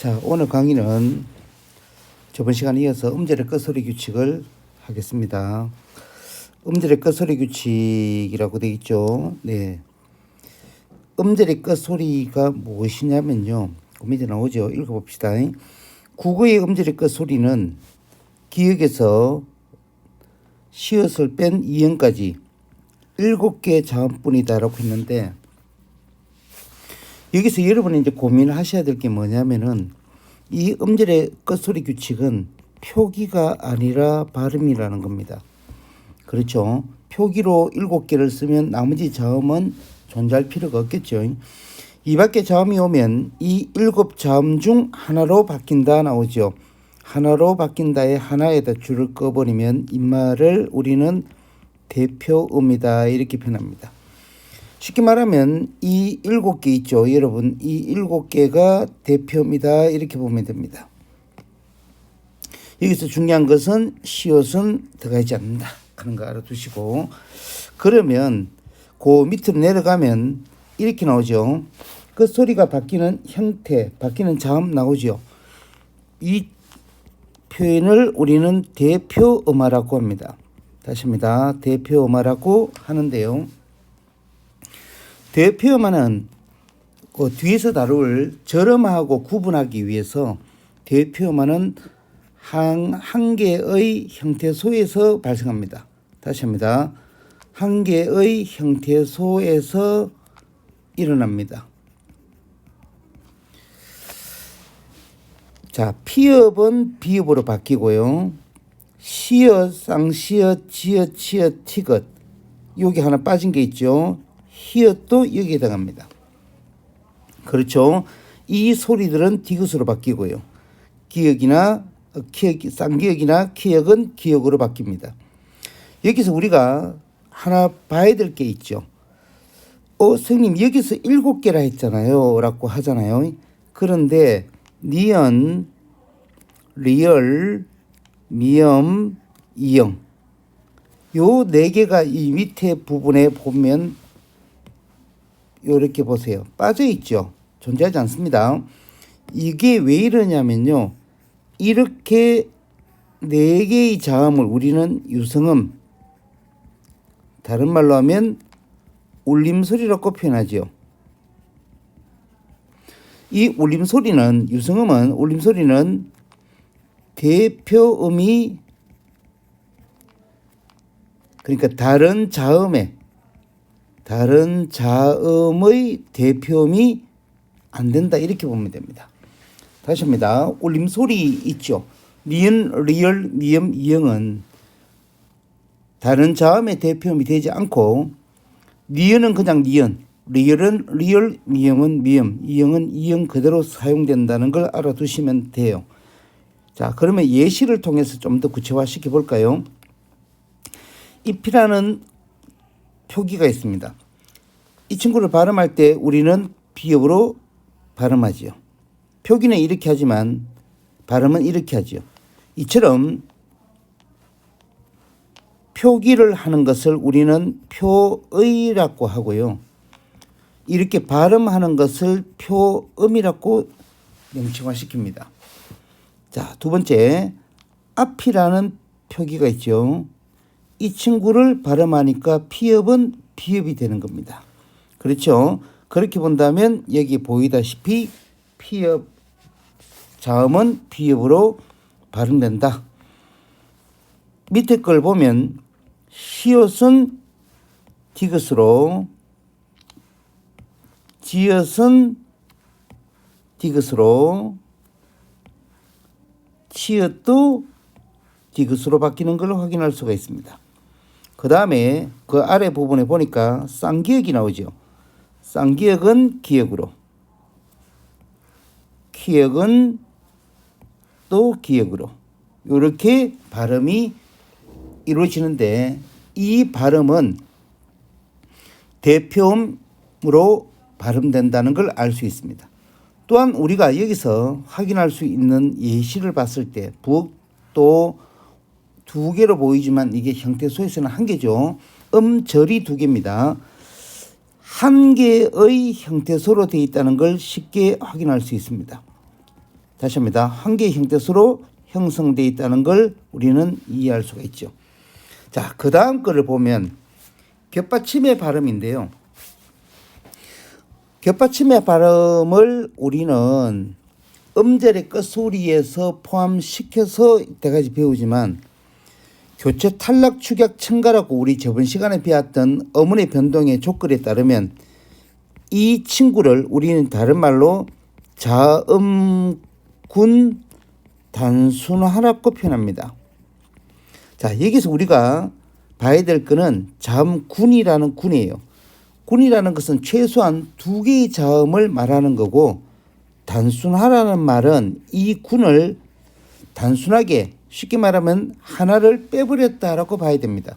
자, 오늘 강의는 저번 시간에 이어서 음절의 끝소리 규칙을 하겠습니다. 음절의 끝소리 규칙이라고 되어 있죠. 네. 음절의 끝소리가 무엇이냐면요. 그 밑에 나오죠. 읽어봅시다. 국어의 음절의 끝소리는 기역에서 시옷을 뺀 이음까지 7개 자음뿐이다라고 했는데, 여기서 여러분이 이제 고민을 하셔야 될 게 뭐냐면은 이 음절의 끝소리 규칙은 표기가 아니라 발음이라는 겁니다. 그렇죠. 표기로 7개를 쓰면 나머지 자음은 존재할 필요가 없겠죠. 이 밖에 자음이 오면 이 7자음 중 하나로 바뀐다 나오죠. 하나로 바뀐다에 하나에다 줄을 꺼버리면 이 말을 우리는 대표음이다 이렇게 표현합니다. 쉽게 말하면 이 7개 있죠. 여러분, 이 7개가 대표입니다. 이렇게 보면 됩니다. 여기서 중요한 것은 시옷은 들어가지 않는다. 그런 거 알아두시고, 그러면 그 밑으로 내려가면 이렇게 나오죠. 그 소리가 바뀌는 형태, 바뀌는 자음 나오죠. 이 표현을 우리는 대표음화라고 합니다. 다시 합니다. 대표음화라고 하는데요. 대표음화는 그 뒤에서 다룰 절음하고 구분하기 위해서 대표음화는 한 개의 형태소에서 발생합니다. 다시 합니다. 한 개의 형태소에서 일어납니다. 자, 피읍은 비읍으로 바뀌고요. 시읒, 쌍시읒, 지읒, 치읒, 티읒, 여기 하나 빠진 게 있죠. 히읗도 여기에 해당합니다. 그렇죠. 이 소리들은 디귿으로 바뀌고요. 기역이나 쌍기역이나 키역은 기역으로 바뀝니다. 여기서 우리가 하나 봐야 될 게 있죠. 선생님 여기서 7개라 했잖아요 라고 하잖아요. 그런데 니은, 리을, 미음, 이응, 요 4개가 이 밑에 부분에 보면 이렇게 보세요. 빠져 있죠. 존재하지 않습니다. 이게 왜 이러냐면요. 이렇게 4개의 자음을 우리는 유성음, 다른 말로 하면 울림소리라고 표현하죠. 이 울림소리는, 유성음은, 울림소리는 대표음이, 그러니까 다른 자음의 대표음이 안 된다 이렇게 보면 됩니다. 다시 합니다. 울림소리 있죠. 니은, 리을, 미음, 이응은 다른 자음의 대표음이 되지 않고, 니은은 그냥 니은, 리을은 리을, 미음은 미음, 이응은 이응 그대로 사용된다는 걸 알아두시면 돼요. 자, 그러면 예시를 통해서 좀 더 구체화시켜 볼까요? 잎이라는 표기가 있습니다. 이 친구를 발음할 때 우리는 비읍으로 발음하지요. 표기는 이렇게 하지만 발음은 이렇게 하지요. 이처럼 표기를 하는 것을 우리는 표의라고 하고요. 이렇게 발음하는 것을 표음이라고 명칭화시킵니다. 자, 두 번째, 앞이라는 표기가 있죠. 이 친구를 발음하니까 피읍은 비읍이 되는 겁니다. 그렇죠. 그렇게 본다면 여기 보이다시피 피읍 자음은 비읍으로 발음된다. 밑에 걸 보면 시옷은 디귿으로, 지읒은 디귿으로, 치읒도 디귿으로 바뀌는 걸 확인할 수가 있습니다. 그 다음에 그 아래 부분에 보니까 쌍기역이 나오죠. 쌍기역은 기역으로, 키역은 또 기역으로 이렇게 발음이 이루어지는데, 이 발음은 대표음으로 발음된다는 걸 알 수 있습니다. 또한 우리가 여기서 확인할 수 있는 예시를 봤을 때 부엌도 2개로 보이지만 이게 형태소에서는 1개죠. 음절이 2개입니다. 1개의 형태소로 되어 있다는 걸 쉽게 확인할 수 있습니다. 다시 합니다. 한 개의 형태수로 형성되어 있다는 걸 우리는 이해할 수가 있죠. 자, 그 다음 거를 보면 겹받침의 발음인데요. 겹받침의 발음을 우리는 음절의 끝소리에서 포함시켜서 이때까지 배우지만 교체 탈락 축약 첨가라고 우리 저번 시간에 배웠던 어문의 변동의 조건에 따르면 이 친구를 우리는 다른 말로 자음군 단순화라고 표현합니다. 자, 여기서 우리가 봐야 될 거는 자음군이라는 군이에요. 군이라는 것은 최소한 두 개의 자음을 말하는 거고, 단순화라는 말은 이 군을 단순하게 쉽게 말하면 하나를 빼버렸다라고 봐야 됩니다.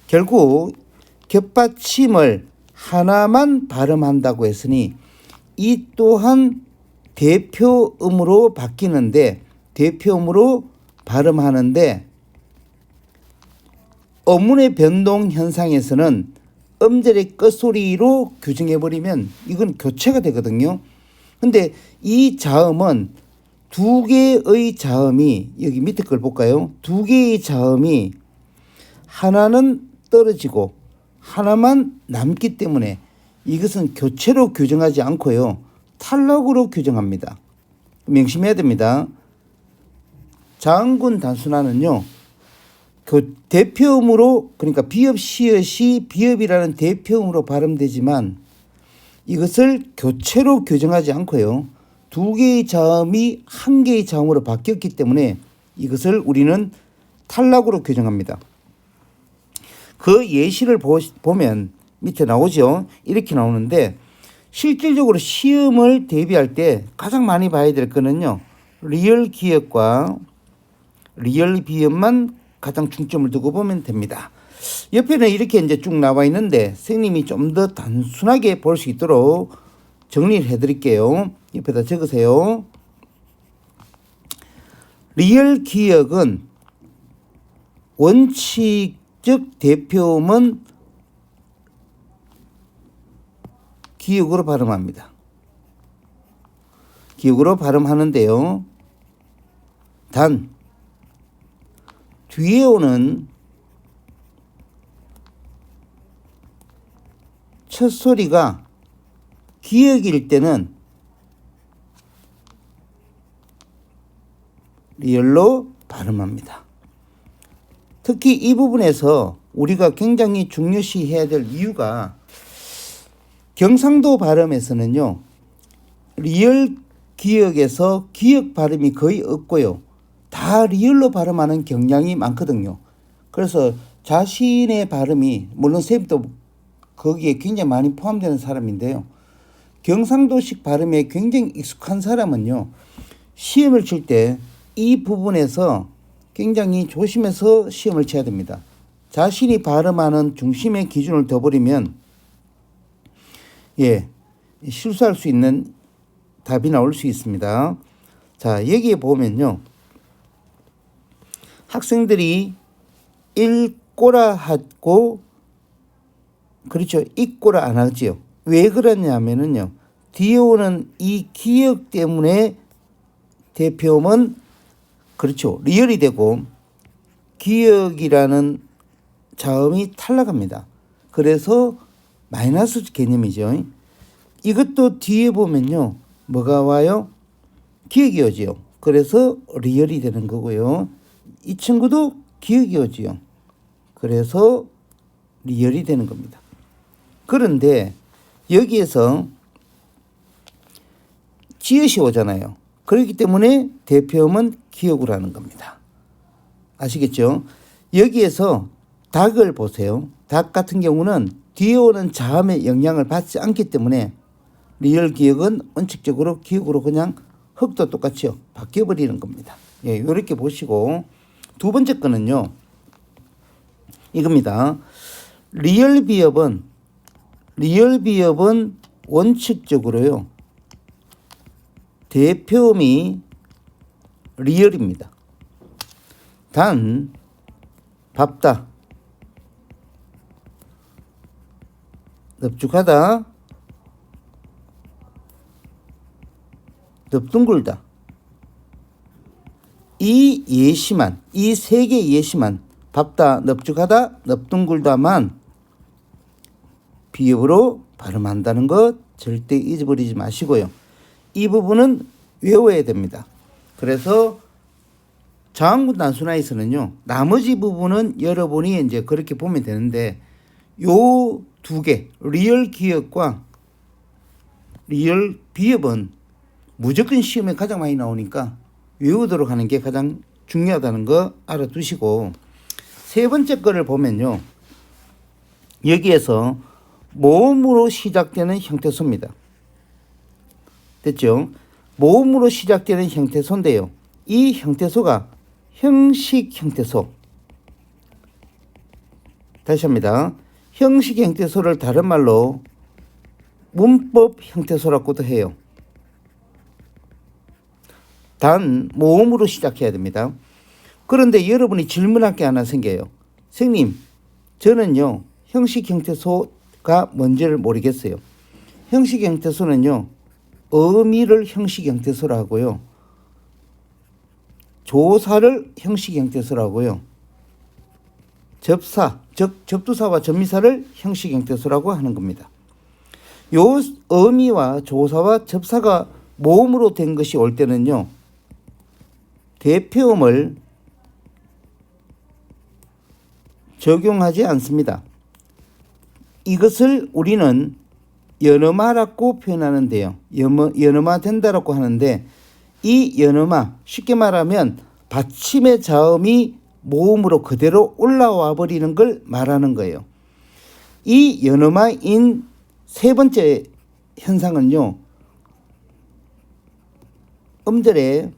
결국 겹받침을 하나만 발음한다고 했으니 이 또한 대표음으로 바뀌는데, 대표음으로 발음하는데 어문의 변동 현상에서는 음절의 끝소리로 규정해버리면 이건 교체가 되거든요. 근데 이 자음은 두 개의 자음이, 여기 밑에 걸 볼까요? 두 개의 자음이 하나는 떨어지고 하나만 남기 때문에 이것은 교체로 규정하지 않고요, 탈락으로 규정합니다. 명심해야 됩니다. 자음군 단순화는요, 대표음으로, 그러니까 비읍 시읒이 비읍이라는 대표음으로 발음되지만 이것을 교체로 규정하지 않고요, 두 개의 자음이 한 개의 자음으로 바뀌었기 때문에 이것을 우리는 탈락으로 규정합니다. 그 예시를 보면 밑에 나오죠. 이렇게 나오는데, 실질적으로 시음을 대비할 때 가장 많이 봐야 될 거는요, 리얼 기역과 리얼 비읍만 가장 중점을 두고 보면 됩니다. 옆에는 이렇게 이제 쭉 나와 있는데 선생님이 좀 더 단순하게 볼 수 있도록 정리를 해드릴게요. 옆에다 적으세요. 리얼 기역은 원칙적 대표음은 기역으로 발음합니다. 기역으로 발음하는데요, 단 뒤에 오는 첫 소리가 기역일 때는 리얼로 발음합니다. 특히 이 부분에서 우리가 굉장히 중요시해야 될 이유가, 경상도 발음에서는요, 리얼 기역에서 기역 발음이 거의 없고요, 다 리얼로 발음하는 경향이 많거든요. 그래서 자신의 발음이, 물론 쌤도 거기에 굉장히 많이 포함되는 사람인데요, 경상도식 발음에 굉장히 익숙한 사람은요, 시험을 칠 때 이 부분에서 굉장히 조심해서 시험을 쳐야 됩니다. 자신이 발음하는 중심의 기준을 둬버리면 실수할 수 있는 답이 나올 수 있습니다. 자, 여기에 보면요, 학생들이 읽고라 하고, 그렇죠, 읽고라 안 하지요. 왜 그러냐면은요, 뒤에 오는 이 기역 때문에 대표음은, 그렇죠, 리얼이 되고 기역이라는 자음이 탈락합니다. 그래서 마이너스 개념이죠. 이것도 뒤에 보면요, 뭐가 와요? 기역이 오지요. 그래서 리얼이 되는 거고요. 이 친구도 기역이 오지요. 그래서 리얼이 되는 겁니다. 그런데 여기에서 지읒이 오잖아요. 그렇기 때문에 대표음은 기역으로 하는 겁니다. 아시겠죠? 여기에서 닭을 보세요. 닭 같은 경우는 뒤에 오는 자음의 영향을 받지 않기 때문에 리얼 기역은 원칙적으로 기역으로 그냥 흙도 똑같이요, 바뀌어버리는 겁니다. 이렇게 보시고, 두 번째 거는요, 이겁니다. 리얼 비읍은 원칙적으로요, 대표음이 리얼입니다. 단 밥다, 넙죽하다, 넙둥글다, 이 예시만, 이 세 개의 예시만 밥다, 넙죽하다, 넙둥굴다만 비읍으로 발음한다는 것 절대 잊어버리지 마시고요. 이 부분은 외워야 됩니다. 그래서 저항군 단순화에서는요, 나머지 부분은 여러분이 이제 그렇게 보면 되는데, 요 두 개, 리얼 기업과 리얼 비읍은 무조건 시험에 가장 많이 나오니까 외우도록 하는 게 가장 중요하다는 거 알아두시고, 세 번째 거를 보면요, 여기에서 모음으로 시작되는 형태소입니다. 됐죠? 모음으로 시작되는 형태소인데요, 이 형태소가 형식 형태소. 다시 합니다. 형식 형태소를 다른 말로 문법 형태소라고도 해요. 단 모음으로 시작해야 됩니다. 그런데 여러분이 질문할 게 하나 생겨요. 선생님, 저는요 형식 형태소가 뭔지를 모르겠어요. 형식 형태소는요, 어미를 형식 형태소라 하고요, 조사를 형식 형태소라 하고요, 접사, 즉 접두사와 접미사를 형식 형태소라고 하는 겁니다. 요 어미와 조사와 접사가 모음으로 된 것이 올 때는요, 대표음을 적용하지 않습니다. 이것을 우리는 연음하라고 표현하는데요. 연음화 된다라고 하는데, 이 연음화, 쉽게 말하면 받침의 자음이 모음으로 그대로 올라와 버리는 걸 말하는 거예요. 이 연음화인 세 번째 현상은요, 음절의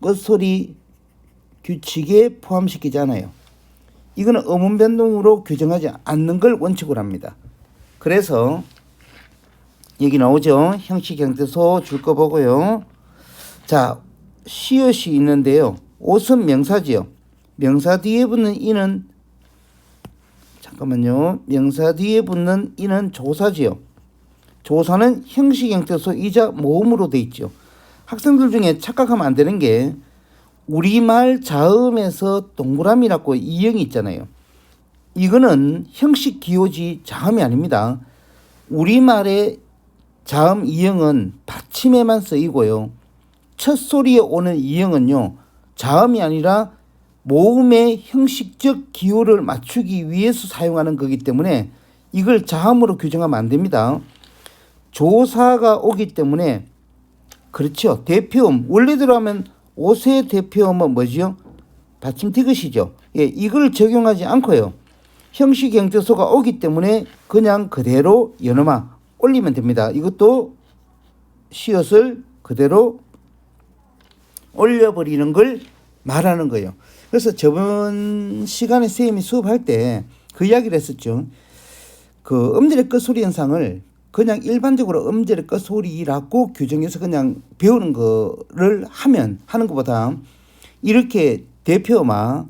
끝소리 규칙에 포함시키지 않아요. 이거는 음운 변동으로 규정하지 않는 걸 원칙으로 합니다. 그래서 여기 나오죠. 형식 형태소 줄 거 보고요. 자, 시옷이 있는데요. 옷은 명사지요. 명사 뒤에 붙는 이는, 잠깐만요, 명사 뒤에 붙는 이는 조사지요. 조사는 형식 형태소이자 모음으로 돼 있죠. 학생들 중에 착각하면 안 되는 게, 우리말 자음에서 동그라미라고 이형이 있잖아요. 이거는 형식 기호지 자음이 아닙니다. 우리말의 자음 이형은 받침에만 쓰이고요, 첫 소리에 오는 이형은요, 자음이 아니라 모음의 형식적 기호를 맞추기 위해서 사용하는 거기 때문에 이걸 자음으로 규정하면 안 됩니다. 조사가 오기 때문에, 그렇죠, 대표음, 원래대로 하면 옷의 대표음은 뭐지요? 받침 디귿이죠. 예, 이걸 적용하지 않고요, 형식 형태소가 오기 때문에 그냥 그대로 연음화 올리면 됩니다. 이것도 시옷을 그대로 올려버리는 걸 말하는 거예요. 그래서 저번 시간에 선생님이 수업할 때 그 이야기를 했었죠. 그 음절의 끝소리 현상을 그냥 일반적으로 음절의 끝소리라고 규정해서 그냥 배우는 거를 하는 것보다 이렇게 대표음화,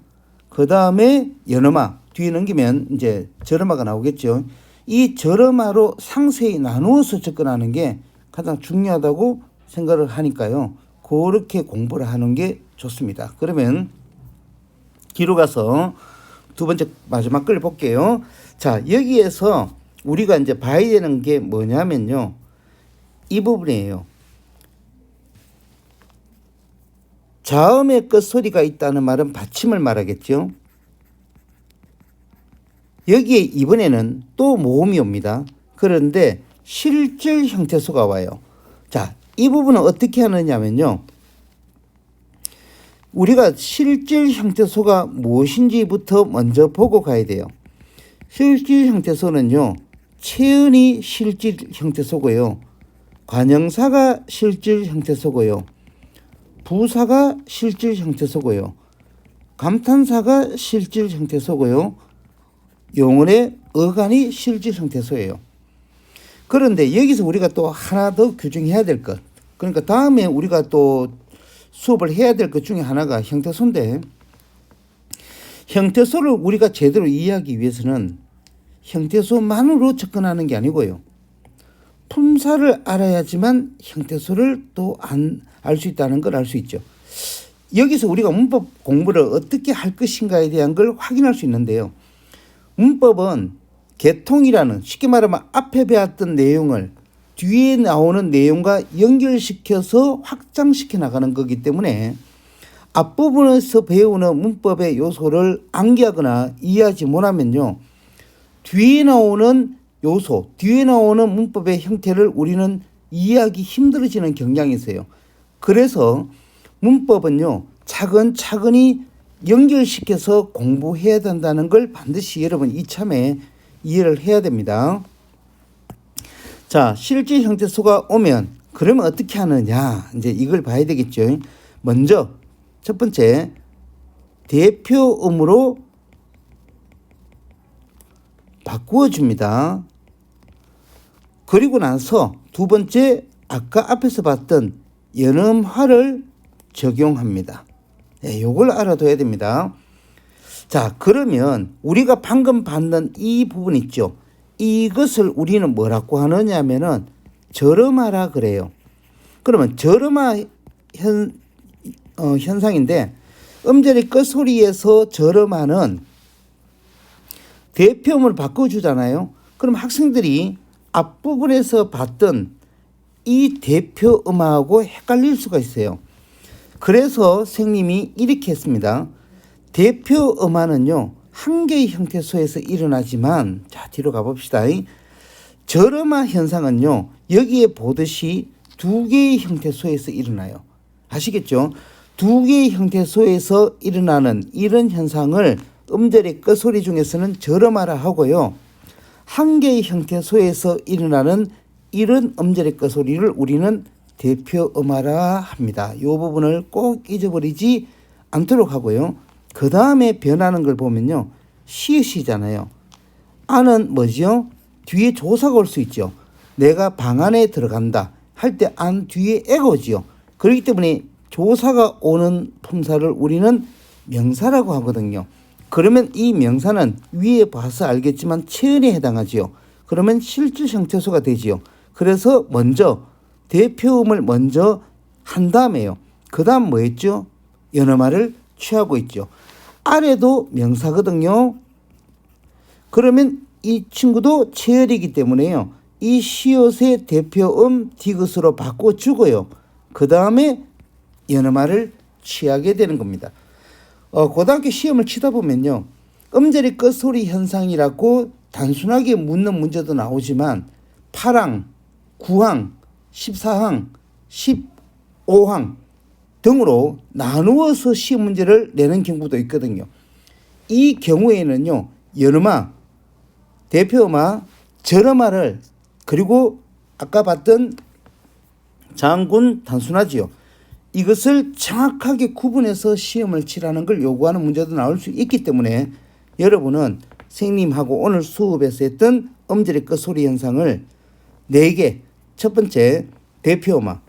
그 다음에 연음화 뒤에 넘기면 이제 절음화가 나오겠죠. 이 절음화로 상세히 나누어서 접근하는 게 가장 중요하다고 생각을 하니까요, 그렇게 공부를 하는 게 좋습니다. 그러면 뒤로 가서 두 번째 마지막 걸 볼게요. 자, 여기에서 우리가 이제 봐야 되는 게 뭐냐면요, 이 부분이에요. 자음의 끝소리가 있다는 말은 받침을 말하겠죠. 여기에 이번에는 또 모음이 옵니다. 그런데 실질 형태소가 와요. 자, 이 부분은 어떻게 하느냐면요, 우리가 실질 형태소가 무엇인지부터 먼저 보고 가야 돼요. 실질 형태소는요, 체은이 실질 형태소고요, 관형사가 실질 형태소고요, 부사가 실질 형태소고요, 감탄사가 실질 형태소고요, 용언의 어간이 실질 형태소예요. 그런데 여기서 우리가 또 하나 더 규정해야 될 것, 그러니까 다음에 우리가 또 수업을 해야 될 것 중에 하나가 형태소인데, 형태소를 우리가 제대로 이해하기 위해서는 형태소만으로 접근하는 게 아니고요, 품사를 알아야지만 형태소를 또 알 수 있다는 걸 알 수 있죠. 여기서 우리가 문법 공부를 어떻게 할 것인가에 대한 걸 확인할 수 있는데요. 문법은 개통이라는, 쉽게 말하면 앞에 배웠던 내용을 뒤에 나오는 내용과 연결시켜서 확장시켜 나가는 거기 때문에 앞부분에서 배우는 문법의 요소를 암기하거나 이해하지 못하면요, 뒤에 나오는 요소, 뒤에 나오는 문법의 형태를 우리는 이해하기 힘들어지는 경향이 있어요. 그래서 문법은요, 차근차근히 연결시켜서 공부해야 된다는 걸 반드시 여러분 이참에 이해를 해야 됩니다. 자, 실제 형태소가 오면 그러면 어떻게 하느냐, 이제 이걸 봐야 되겠죠. 먼저 첫 번째, 대표음으로 바꾸어 줍니다. 그리고 나서 두 번째, 아까 앞에서 봤던 연음화를 적용합니다. 네, 요걸 알아둬야 됩니다. 자, 그러면 우리가 방금 봤는 이 부분 있죠. 이것을 우리는 뭐라고 하느냐면은 절음화라 그래요. 그러면 절음화 현상인데, 음절의 끝소리에서 절음화는 대표음을 바꿔주잖아요. 그럼 학생들이 앞부분에서 봤던 이 대표음하고 헷갈릴 수가 있어요. 그래서 선생님이 이렇게 했습니다. 대표음화는요, 한 개의 형태소에서 일어나지만, 자, 뒤로 가봅시다. 절음화 현상은요, 여기에 보듯이 두 개의 형태소에서 일어나요. 아시겠죠? 두 개의 형태소에서 일어나는 이런 현상을 음절의 끝소리 중에서는 절음화라 하고요, 한 개의 형태소에서 일어나는 이런 음절의 끝소리를 우리는 대표음화라 합니다. 이 부분을 꼭 잊어버리지 않도록 하고요. 그 다음에 변하는 걸 보면요, 시읒이잖아요. 안은 뭐죠? 뒤에 조사가 올 수 있죠. 내가 방 안에 들어간다 할 때 안 뒤에 애가 오지요. 그렇기 때문에 조사가 오는 품사를 우리는 명사라고 하거든요. 그러면 이 명사는 위에 봐서 알겠지만 체언에 해당하지요. 그러면 실질 형태소가 되지요. 그래서 먼저 대표음을 먼저 한 다음에요. 그 다음 뭐 했죠? 연음화를 취하고 있죠. 아래도 명사거든요. 그러면 이 친구도 체열이기 때문에요, 이 시옷의 대표음 디귿으로 바꿔주고요. 그 다음에 연음화를 취하게 되는 겁니다. 고등학교 시험을 치다 보면요, 음절의 끝소리 현상이라고 단순하게 묻는 문제도 나오지만 8항, 9항, 14항, 15항 등으로 나누어서 시험 문제를 내는 경우도 있거든요. 이 경우에는요, 연음화, 대표음화, 절음화를, 그리고 아까 봤던 장군 단순하지요, 이것을 정확하게 구분해서 시험을 치라는 걸 요구하는 문제도 나올 수 있기 때문에 여러분은 선생님하고 오늘 수업에서 했던 음절의 끝소리 현상을 4개, 첫 번째 대표음화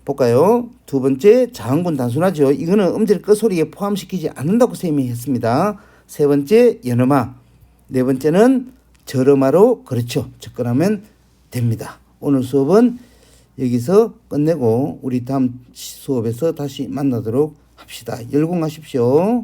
볼까요? 두 번째 장군 단순하죠. 이거는 음절 끝소리에 포함시키지 않는다고 선생님이 했습니다. 세 번째 연음화, 네 번째는 절음화로, 그렇죠, 접근하면 됩니다. 오늘 수업은 여기서 끝내고 우리 다음 수업에서 다시 만나도록 합시다. 열공하십시오.